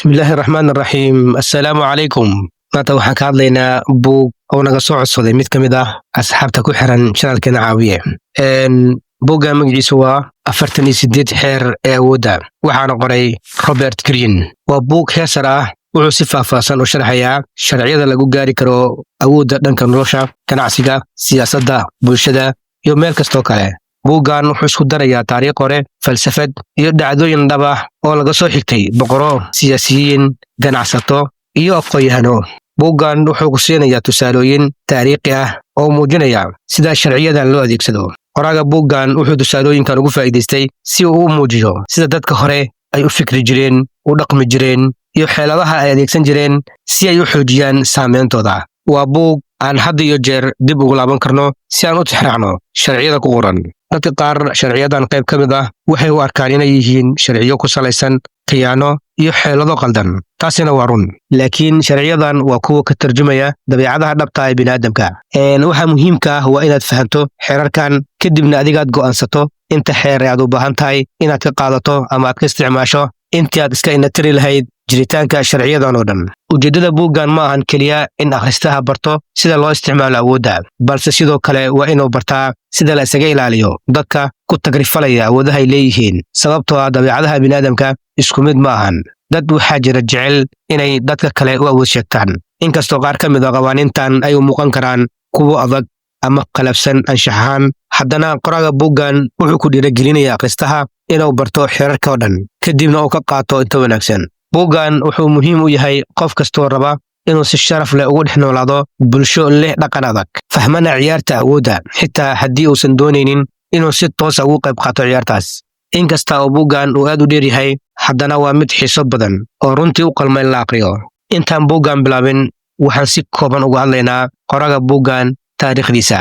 بسم الله الرحمن الرحيم. السلام عليكم. maanta waxaan ka hadlaynaa buug oo naga soo codsaday mid ka mid ah asxaabta ku xiran channelkeena caawiye. buugga magaciisu waa 48 xeer ee awoodda, waxaana qoray Robert Greene. waa buug heesar ah, wuxuu si faahfaahsan u sharxayaa sharciyada lagu gaari karo awoodda dhanka nolosha, ganacsiga, siyaasadda, bulshada iyo meel kastoo kale. buuggan wuxuu isku darayaa taariikh hore, falsafad iyo dhacdooyin dhab ah oo laga soo xigtay boqorro, siyaasiyiin, ganacsato iyo aqoon-yahano. buuggan wuxuu ku siinayaa tusaalooyin taariikhi ah oo muujinaya sida sharciyadan loo adeegsado. qoraaga buuggan wuxuu tusaalooyinkan ugu faa'iidaystay si uu u muujiyo sida dadka hore ay u fikri jireen, u dhaqmi jireen, iyo xeeladaha ay adeegsan jireen si ay u xoojiyaan saameyntooda. waa buug aan had iyo jeer dib ugu laaban karno si aan u tixraacno sharciyada ku qoran. dadka qaar sharciyadan qayb ka mid ah waxay u arkaan inay yihiin sharciyo ku salaysan khiyaano iyo xeelado qaldan. taasina waa run, laakiin sharciyadan waa kuwa ka tarjumaya dabeecadaha dhabta ee bini'aadamka. waxa muhiimka ah waa inaad fahanto xeerarkan, kadibna adigaad go'aansato inta xeer aad u baahan tahay inaad ka qaadato ama aad ka isticmaasho intii aad iska inatiri lahayd jiritaanka sharciyadan oo dhan. ujeeddada buuggan ma ahan keliya in akhristaha barto sida loo isticmaalo awoodda, balse sidoo kale waa inuu bartaa sida la isaga ilaaliyo dadka ku tagrifalaya awoodaha ay leeyihiin, sababtoo ah dabeecadaha bini'aadamka isku mid ma ahan. dad waxaa jira jecel inay dadka kale u awood sheegtaan, inkastoo qaar ka mid a qawaaniintan ay u muuqan karaan kuwo adag ama qalabsan anshax ahaan. haddana qoraaga buuggan wuxuu ku dhiiragelinayaa akhristaha inuu barto xeerarka oo dhan, kadibna uu ka qaato inta wanaagsan. buuggan wuxuu muhiim u yahay qof kastoo raba inuu si sharaf leh ugu dhex noolaado bulsho leh dhaqan adag, fahmana ciyaarta awoodda, xitaa haddii uusan doonaynin inuu si toosa ugu qayb qaato ciyaartaas. inkasta oo buuggan uu aad u dheer yahay, haddana waa mid xiiso badan oo runtii u qalma in la aqriyo. intaan buuggan bilaabin, waxaan si kooban uga hadlaynaa qoraaga buuggan taariikhdiisa.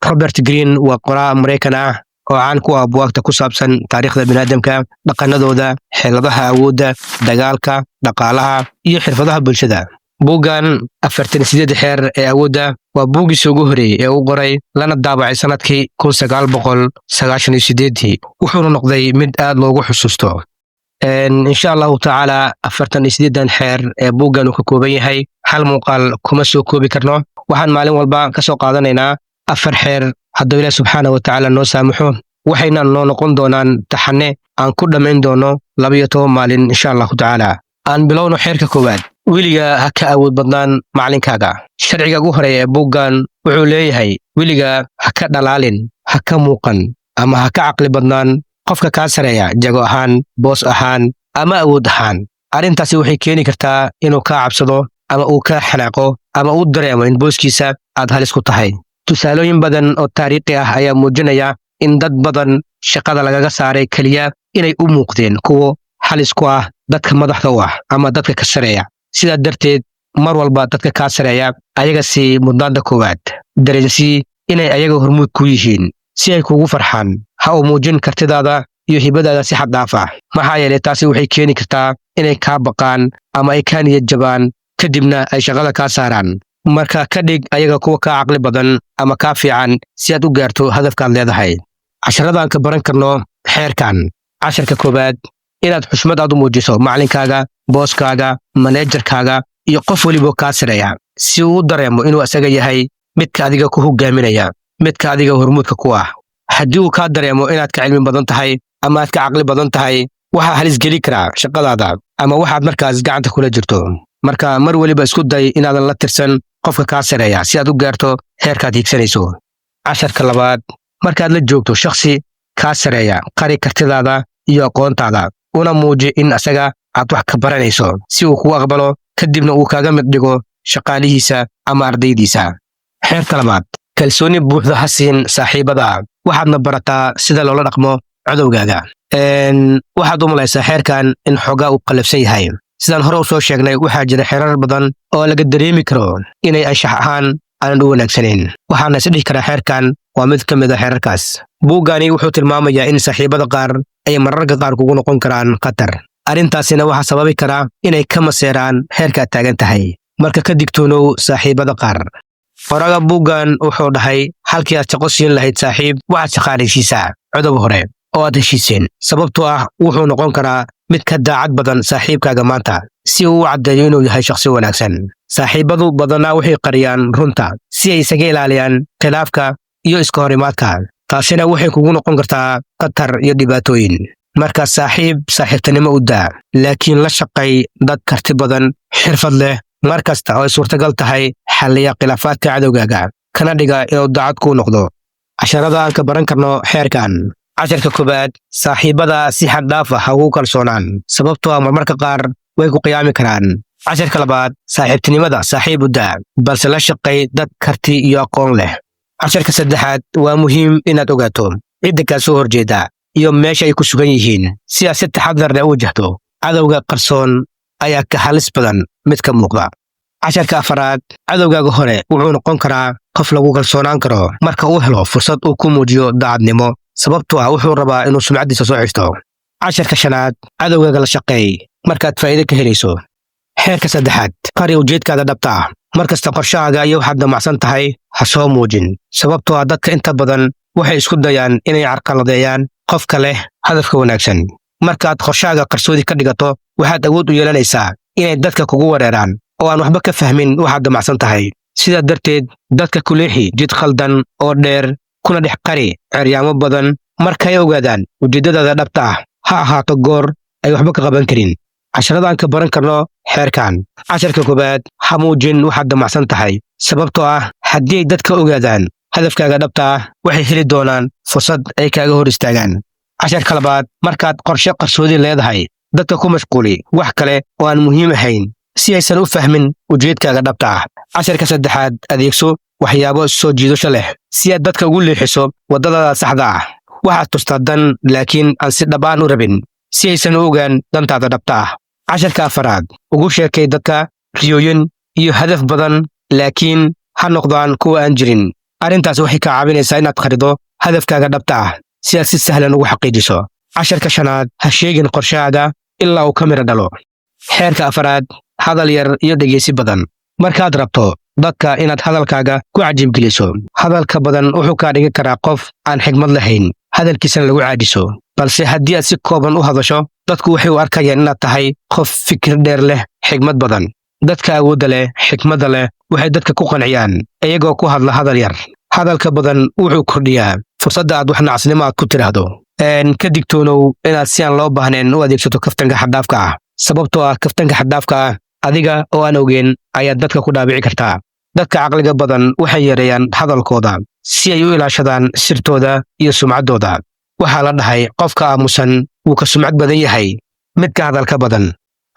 Robert Greene waa qoraa Maraykan ah oo caan ku ah buugaagta ku saabsan taariikhda bini'aadamka, dhaqannadooda, xeeladaha awoodda, dagaalka, dhaqaalaha iyo xirfadaha bulshada. buuggan 48 xeer ee awoodda waa buuggiisa ugu horreeyey ee uu qoray, lana daabacay sanadkii 1998, wuxuuna noqday mid aad loogu xusuusto. insha allahu tacaala 48 xeer ee buuggan uu ka kooban yahay. hal muuqaal kuma soo koobi karno, waxaan maalin walba ka soo qaadanaynaa 4 xeer hadduu ilaah subxaana wa tacaala noo saamaxo, waxayna noo noqon doonaan taxane aan ku dhammayn doono 12 maalin insha allahu tacaala. aan bilowno xeerka koowaad. weliga ha ka awood badnaan macalinkaaga. sharciga ugu horeeya ee buuggan wuxuu leeyahay weliga ha ka dhalaalin, ha ka muuqan ama ha ka caqli badnaan qofka kaa sareeya jago ahaan, boos ahaan ama awood ahaan. arrintaasi waxay keeni kartaa inuu kaa cabsado ama uu kaa xanaaqo ama uu dareemo in booskiisa aad halis ku tahay. tusaalooyin badan oo taariikhi ah ayaa muujinaya in dad badan shaqada lagaga saaray keliya inay u muuqdeen kuwo halis ku ah dadka madaxda u ah ama dadka ka sareeya. sidaa darteed, mar walba dadka kaa sareeya ayaga sii mudnaanta koowaad. dareensii inay ayaga hormuud ku yihiin si ay kugu farxaan. ha u muujin kartidaada iyo hibadaada si xad dhaaf ah, maxaa yeelay taasi waxay keeni kartaa inay kaa baqaan ama ay kaa niyad jabaan, kadibna ay shaqada kaa saaraan. marka ka dhig ayaga kuwa kaa caqli badan ama kaa fiican si aad u gaarto hadafkaad leedahay. casharadaan ka baran karno xeerkan. casharka koowaad, inaad xushmad aad u muujiso macalinkaaga, booskaaga, maneejarkaaga iyo qof weliboo kaa sareeya, si uu u dareemo inuu isaga yahay midka adiga ku hogaaminaya, midka adiga hormuudka ku ah. haddii uu kaa dareemo inaad ka cilmi badan tahay ama aad ka caqli badan tahay, waxaa halis geli karaa shaqadaada ama waxaad markaas gacanta kula jirto. marka mar weliba isku day inaadan la tirsan qofka kaa sareeya si aad u gaarto heerkaad hiigsanayso. casharka labaad, markaad la joogto shakhsi kaa sareeya, qari kartidaada iyo aqoontaada, una muuji in asaga aad wax ka baranayso si uu kugu aqbalo, kadibna uu kaaga mid dhigo shaqaalihiisa ama ardaydiisa. xeerka labaad, kalsooni buuxda ha siin saaxiibada, waxaadna barataa sida loola dhaqmo cadowgaaga. waxaad u malaysaa xeerkan in xoogaa uu qallafsan yahay. sidaan hore u soo sheegnay, waxaa jira xeerar badan oo laga dareemi karo inay anshax ahaan aanan u wanaagsanayn, waxaana isdhihi karaa xeerkan waa mid ka mid a xeerarkaas. buuggani wuxuu tilmaamayaa in saaxiibada qaar ay mararka qaar kugu noqon karaan khatar. arrintaasina waxaa sababi karaa inay ka maseeraan heerkaad taagan tahay. marka ka digtoonow saaxiibada qaar. qoraaga buuggan wuxuu dhahay halkii aad shaqo siin lahayd saaxiib, waxaad shaqaalaysiisaa codob hore. oo aad heshiiseen sababtoo ah wuxuu noqon karaa mid ka daacad badan saaxiibkaaga maanta si uu u caddeeyo inuu yahay shakhsi wanaagsan saaxiibadu badanaa waxay qariyaan runta si ay isaga ilaaliyaan khilaafka iyo iska horimaadka taasina waxay kugu noqon kartaa khatar iyo dhibaatooyin marka saaxiibtinimo u daa laakiin la shaqay dad karti badan xirfad leh mar kasta oo ay suurtagal tahay xalliya khilaafaadka cadowgaaga kana dhiga inuu daacad kuu noqdo casharada aan ka baran karno xeerkan casharka koowaad saaxiibada si xad dhaaf ah ha ugu kalsoonaan sababtoo ah marmarka qaar way ku qiyaami karaan casharka labaad saaxiibtinimada saaxiib u daa balse la shaqay dad karti iyo aqoon leh casharka saddexaad waa muhiim inaad ogaato cidda kaa soo horjeeda iyo meesha ay ku sugan yihiin si aad si taxadar leh u wajahdo cadowga qarsoon ayaa ka halis badan mid ka muuqda casharka afaraad cadowgaaga hore wuxuu noqon karaa qof lagu kalsoonaan karo marka uu helo fursad uu ku muujiyo daacadnimo sababtoo ah wuxuu rabaa inuu sumcaddiisa soo xigto casharka shanaad cadowgaaga la shaqeey markaad faa'iido ka helayso xeerka saddexaad qari ujeedkaada dhabta ah mar kasta qorshahaaga iyo waxaad damacsan tahay ha soo muujin sababtoo ah dadka inta badan waxay isku dayaan inay carqaladeeyaan qofka leh hadafka wanaagsan markaad qorshahaaga qarsoodi ka dhigato waxaad awood u yeelanaysaa inay dadka kugu wereeraan oo aan waxba ka fahmin waxaad damacsan tahay sidaa darteed dadka ku leexi jid khaldan oo dheer kuna dhex qari ceryaamo badan markay ogaadaan ujeeddadaada dhabta ah ha ahaato goor ay waxba ka qaban karin casharadaan ka baran karno xeerkan casharka koowaad ha muujin waxaad damacsan tahay sababtoo ah haddii ay dadka ogaadaan hadafkaaga dhabta ah waxay heli doonaan fursad ay kaaga hor istaagaan casharka labaad markaad qorshe qarsoodi leedahay dadka ku mashquuli wax kale oo aan muhiim ahayn si aysan u fahmin ujeedkaaga dhabta ah casharka saddexaad adeegso waxyaabo soo jiidasho leh si aad dadka ugu leexiso waddadada saxda ah waxaad tustaa dan laakiin aan si dhabaan u rabin si aysan u ogaan dantaada dhabta ah casharka afaraad ugu sheekay dadka riyooyin iyo hadaf badan laakiin ha noqdaan kuwa aan jirin arrintaas waxay kaa caawinaysaa inaad qarido hadafkaaga dhabta ah si aad si sahlan ugu xaqiijiso casharka shanaad ha sheegin qorshahaaga ilaa uu ka midho dhalo xeerka afaraad hadal yar iyo dhegaysi badan markaad rabto dadka inaad hadalkaaga ku cajiibgeliso hadalka badan wuxuu kaa dhigi karaa qof aan xigmad lahayn hadalkiisana lagu caajiso balse haddii aad si kooban u hadasho dadku waxay u arkayaan inaad tahay qof fikir dheer leh xigmad badan dadka awoodda leh xikmadda leh waxay dadka ku qanciyaan iyagoo ku hadla hadal yar hadalka badan wuxuu kordhiyaa fursadda aad wax nacasnimo aad ku tidhaahdo ka digtoonow inaad si aan loo baahnayn u adeegsato kaftanka xaddaafka ah sababtoo ah kaftanka xaddaafka ah adiga oo aan ogeen ayaad dadka ku dhaabici kartaa dadka caqliga badan waxay yareeyaan hadalkooda si ay u ilaashadaan sirtooda iyo sumcaddooda waxaa la dhahay qofka aamusan wuu ka sumcad badan yahay midka hadalka badan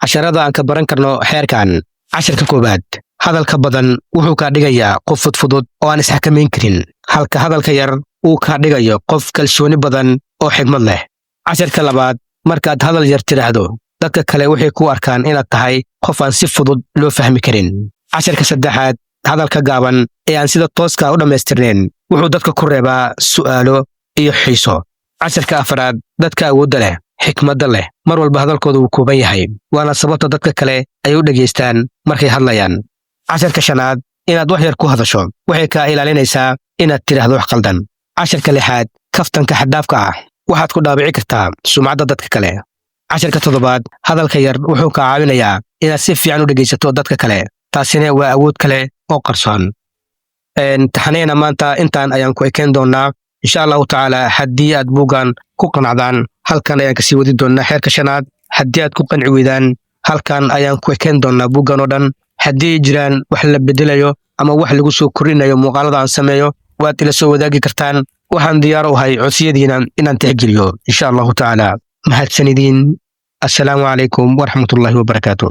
casharada aan ka baran karno xeerkan casharka koowaad hadalka badan wuxuu kaa dhigayaa qof fudfudud oo aan isxakamayn karin halka hadalka yar uu kaa dhigayo qof kalsooni badan oo xigmad leh casharka labaad markaad hadal yar tidhaahdo dadka kale waxay ku arkaan inaad tahay qof aan si fudud loo fahmi karin casharka saddexaad hadalka gaaban ee aan sida tooska u dhammaystirnayn wuxuu dadka ku reebaa su'aalo iyo xiiso casharka afaraad dadka awoodda leh xikmadda leh mar walba hadalkooda wuu kooban yahay waana sababta dadka kale ay u dhegaystaan markay hadlayaan casharka shanaad inaad wax yar ku hadasho waxay kaa ilaalinaysaa inaad tidhaahdo wax qaldan casharka lixaad kaftanka xaddaafka ah waxaad ku dhaabici kartaa sumcadda dadka kale casharka toddobaad hadalka yar wuxuu kaa caawinayaa inaad si fiican u dhegaysato dadka kale taasina waa awood kale oo qarsoon taxanayna maanta intaan ayaan ku ekeen doonnaa insha allahu tacaala haddii aad buuggan ku qanacdaan halkan ayaan kasii wadi doonnaa xeerka shanaad haddii aad ku qanci weydaan halkan ayaan ku ekeen doonnaa buuggan oo dhan haddii ay jiraan wax la bedelayo ama wax lagu soo korinayo muuqaalada aan sameeyo waad ila soo wadaagi kartaan waxaan diyaar u ahay codsiyadiina inaan tixgeliyo insha allahu tacaala mahadsanidin assalaamu calaykum waraxmatullaahi wabarakaatuh